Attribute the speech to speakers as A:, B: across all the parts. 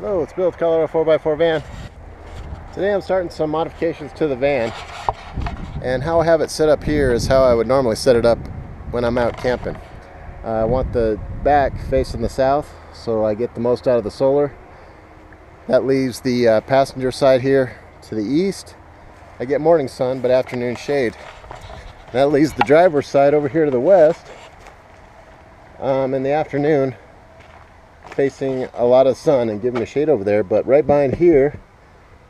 A: Hello, it's Bill with Colorado 4x4 van. Today I'm starting some modifications to the van, and how I have it set up here is how I would normally set it up when I'm out camping. I want the back facing the south so I get the most out of the solar. That leaves the passenger side here to the east. I get morning sun but afternoon shade. That leaves the driver's side over here to the west in the afternoon, facing a lot of sun and giving a shade over there. But right behind here,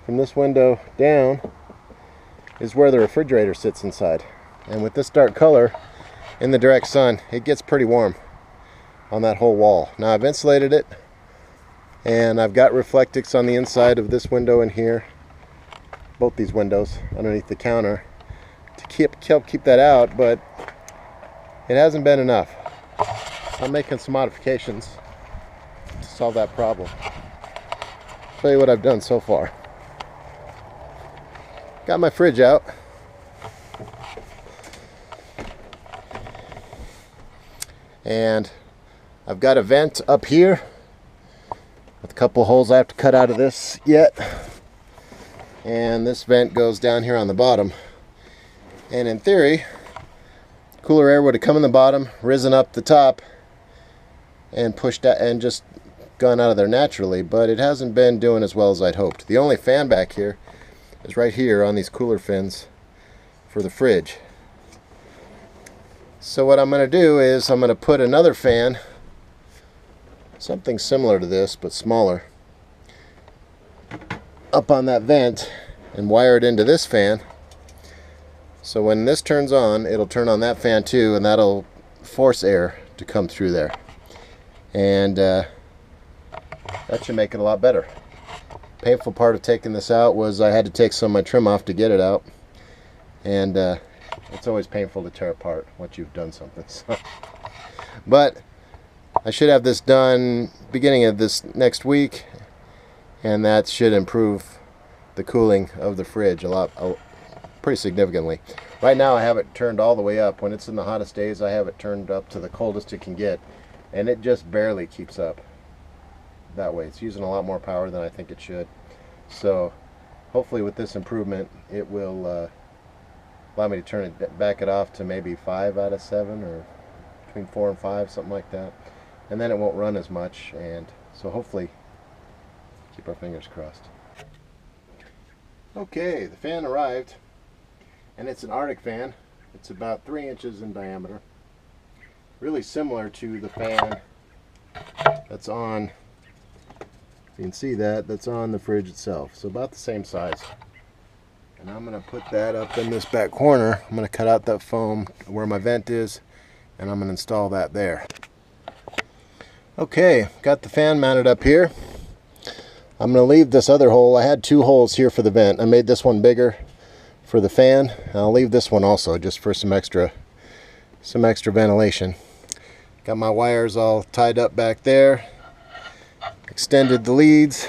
A: from this window down, is where the refrigerator sits inside. And with this dark color in the direct sun, it gets pretty warm on that whole wall. Now I've insulated it, and I've got reflectix on the inside of this window in here, both these windows underneath the counter, to help keep that out, but it hasn't been enough. So I'm making some modifications to solve that problem. I'll show you what I've done so far. Got my fridge out. And I've got a vent up here with a couple holes I have to cut out of this yet. And this vent goes down here on the bottom. And in theory, cooler air would have come in the bottom, risen up the top, and pushed out and just gone out of there naturally, but it hasn't been doing as well as I'd hoped. The only fan back here is right here on these cooler fins for the fridge. So what I'm going to do is I'm going to put another fan, something similar to this but smaller, up on that vent and wire it into this fan. So when this turns on, it'll turn on that fan too, and that'll force air to come through there. And that should make it a lot better. Painful part of taking this out was I had to take some of my trim off to get it out. And it's always painful to tear apart once you've done something. So. But I should have this done beginning of this next week, and that should improve the cooling of the fridge pretty significantly. Right now I have it turned all the way up. When it's in the hottest days, I have it turned up to the coldest it can get, and it just barely keeps up that way. It's using a lot more power than I think it should. So hopefully with this improvement, it will allow me to turn it back off to maybe 5 out of 7, or between 4 and 5, something like that, and then it won't run as much. And so hopefully, keep our fingers crossed. Okay, the fan arrived, and it's an Arctic fan. It's about 3 inches in diameter, really similar to the fan that's on, you can see that's on the fridge itself, so about the same size. And I'm going to put that up in this back corner. I'm going to cut out that foam where my vent is, and I'm going to install that there. Okay, got the fan mounted up here. I'm going to leave this other hole. I had 2 holes here for the vent. I made this one bigger for the fan. I'll leave this one also just for some extra ventilation. Got my wires all tied up back there. Extended the leads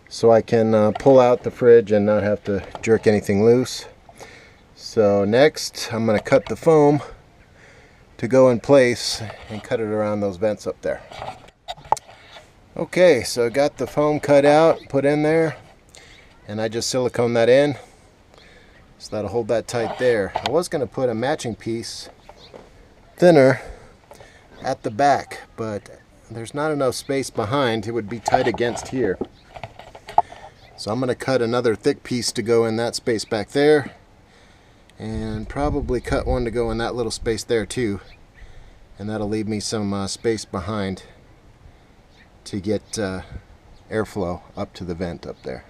A: so I can pull out the fridge and not have to jerk anything loose. So next I'm going to cut the foam to go in place and cut it around those vents up there. Okay, so I got the foam cut out, put in there, and I just silicone that in so that'll hold that tight there. I was going to put a matching piece thinner at the back, but there's not enough space behind. It would be tight against here. So I'm going to cut another thick piece to go in that space back there, and probably cut one to go in that little space there too, and that'll leave me some space behind to get airflow up to the vent up there.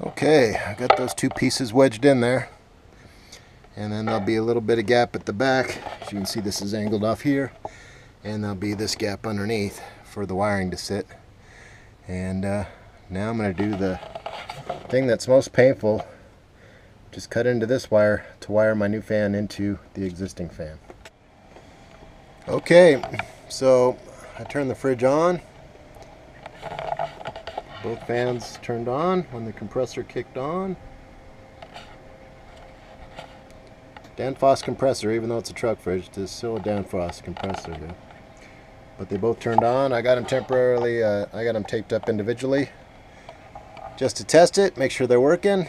A: Okay, I got those 2 pieces wedged in there, and then there'll be a little bit of gap at the back. As you can see, this is angled off here, and there'll be this gap underneath for the wiring to sit. And now I'm going to do the thing that's most painful, just cut into this wire to wire my new fan into the existing fan. Okay, so I turned the fridge on. Both fans turned on when the compressor kicked on. Danfoss compressor, even though it's a truck fridge, it's still a Danfoss compressor here. but they both turned on. I got them temporarily, I got them taped up individually just to test it, make sure they're working.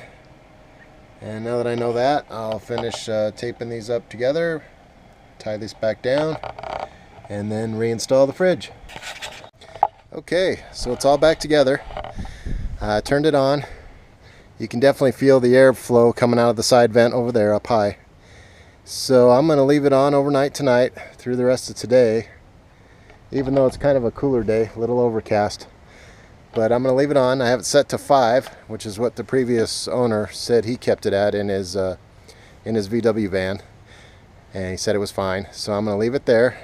A: And now that I know that, I'll finish taping these up together, tie this back down, and then reinstall the fridge. Okay, so it's all back together. I turned it on. You can definitely feel the airflow coming out of the side vent over there up high. So I'm going to leave it on overnight tonight through the rest of today, even though it's kind of a cooler day, a little overcast. But I'm going to leave it on. I have it set to 5, which is what the previous owner said he kept it at in his VW van, and he said it was fine. So I'm going to leave it there,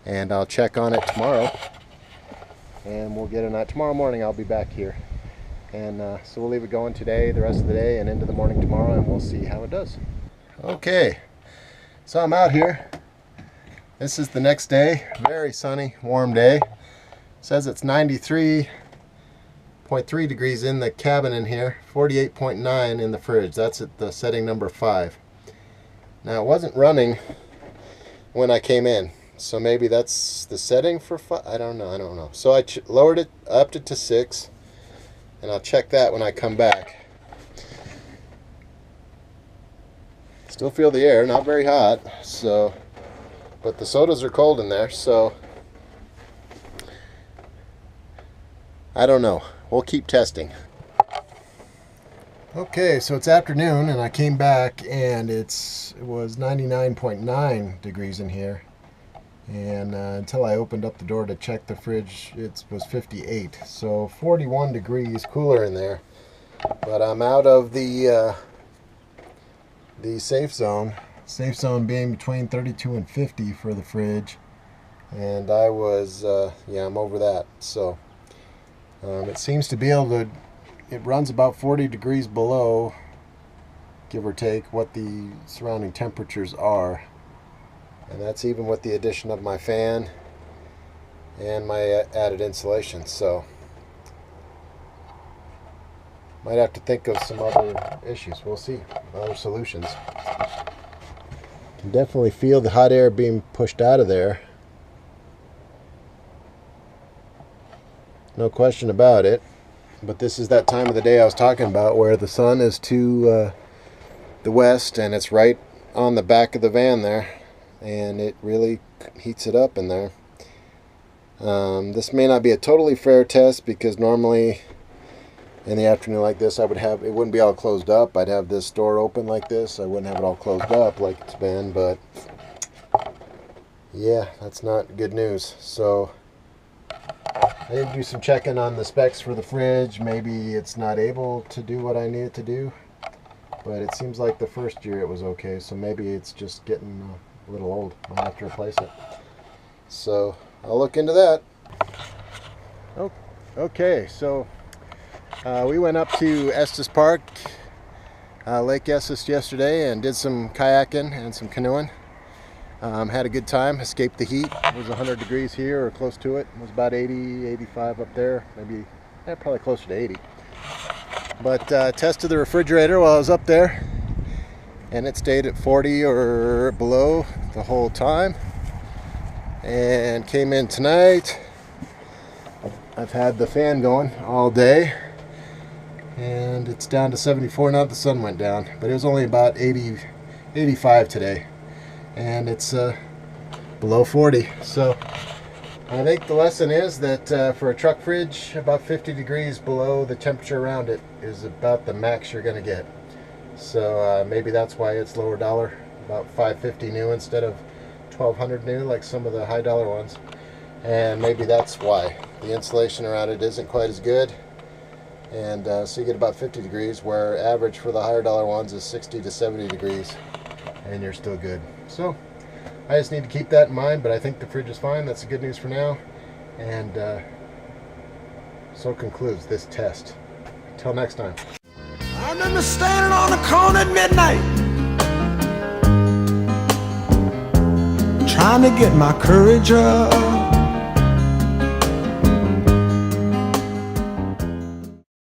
A: and I'll check on it tomorrow, and we'll get it tomorrow morning. I'll be back here, and so we'll leave it going today, the rest of the day, and into the morning tomorrow, and we'll see how it does. Okay, so I'm out here. This is the next day. Very sunny, warm day. It says it's 93.3 degrees in the cabin in here, 48.9 in the fridge. That's at the setting number 5. Now it wasn't running when I came in, so maybe that's the setting for 5. I don't know. So I lowered it, upped it to 6, and I'll check that when I come back. Still feel the air, not very hot, so, but the sodas are cold in there, so I don't know. We'll keep testing. Okay, so it's afternoon, and I came back, and it was 99.9 degrees in here, and until I opened up the door to check the fridge, it was 58. So 41 degrees cooler in there, but I'm out of the safe zone. Safe zone being between 32 and 50 for the fridge, and I was yeah, I'm over that. So it seems to be able to, it runs about 40 degrees below, give or take, what the surrounding temperatures are, and that's even with the addition of my fan and my added insulation. So might have to think of some other issues. We'll see, other solutions. Can definitely feel the hot air being pushed out of there. No question about it. But this is that time of the day I was talking about, where the sun is to the west, and it's right on the back of the van there, and it really heats it up in there. This may not be a totally fair test, because normally in the afternoon like this, I would have, it wouldn't be all closed up. I'd have this door open like this. I wouldn't have it all closed up like it's been, but yeah, that's not good news. So I need to do some checking on the specs for the fridge. Maybe it's not able to do what I need it to do, but it seems like the first year it was okay, so maybe it's just getting a little old. I'll have to replace it. So I'll look into that. Oh, okay, so we went up to Estes Park, Lake Estes yesterday, and did some kayaking and some canoeing. Had a good time, escaped the heat. It was 100 degrees here, or close to it. It was about 80, 85 up there, maybe, probably closer to 80. But tested the refrigerator while I was up there, and it stayed at 40 or below the whole time. And came in tonight. I've had the fan going all day, and it's down to 74 now. The sun went down, but it was only about 80, 85 today, and it's below 40. So I think the lesson is that for a truck fridge, about 50 degrees below the temperature around it is about the max you're going to get. So maybe that's why it's lower dollar, about $550 new instead of $1,200 new like some of the high dollar ones. And maybe that's why the insulation around it isn't quite as good. And so you get about 50 degrees, where average for the higher dollar ones is 60 to 70 degrees, and you're still good. So I just need to keep that in mind, but I think the fridge is fine. That's the good news for now. And so concludes this test. Until next time.
B: I remember standing on the corner at midnight, trying to get my courage up.